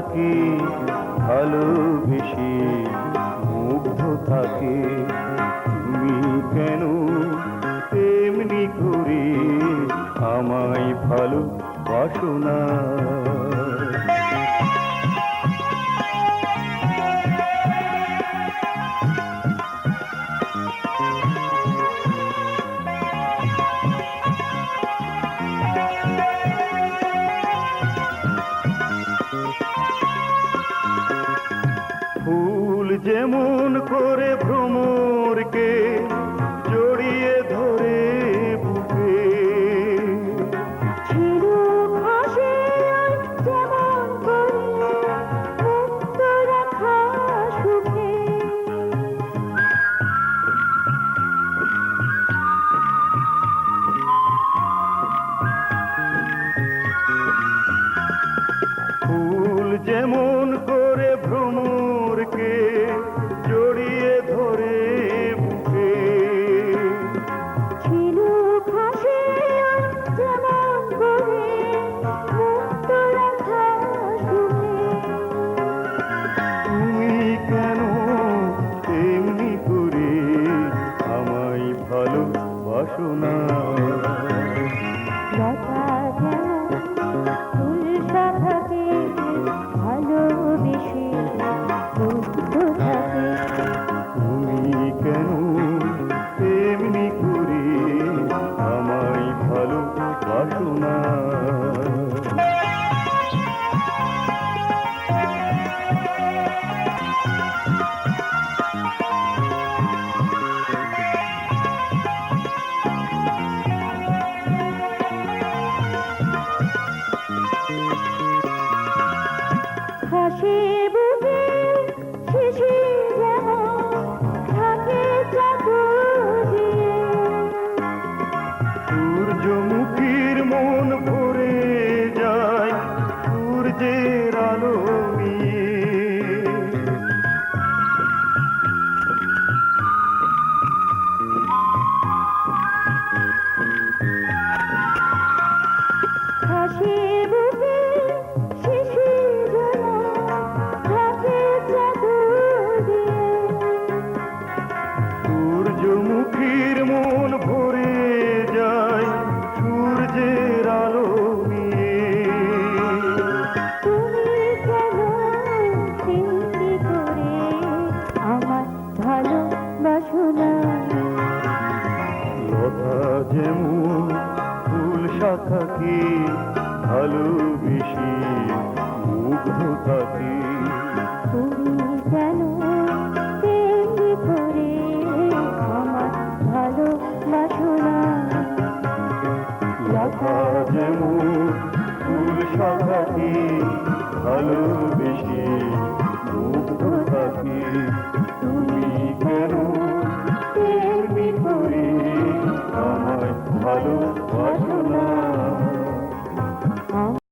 শাখাকে ভালোবেসে মুগ্ধ থাকে। তুমি কেন তেমনি করে আমায় ভালোবাসো না? ফুল যেমন করে ভ্রমরকে জড়িয়ে ধরে বুকে, ফুল যেমন করে ভ্রমরকে জড়িয়ে ধরে বুকে, তুমি কেন তেমনি করে আমায় ভালোবাসো না? তুমি কেন তেমনি করে আমায় ভালোবাসো না? সূর্যমুখীর মন ভরে যায় সূর্যের আলো নিয়ে, সূর্যমুখীর মন ভরে যায় সূর্যের আলো নিয়ে। তুমি কেন চিন্তি করে আমার ভালোবাসো না? লতা যেমন ফুল শাখাকে ভালোবেসে মুগ্ধ থাকে, তুমি কেন তেমনি করে আমার ভালোবাসো না? লতা যেমন ফুল শাখাকে ভালোবেসে মুগ্ধ থাকে।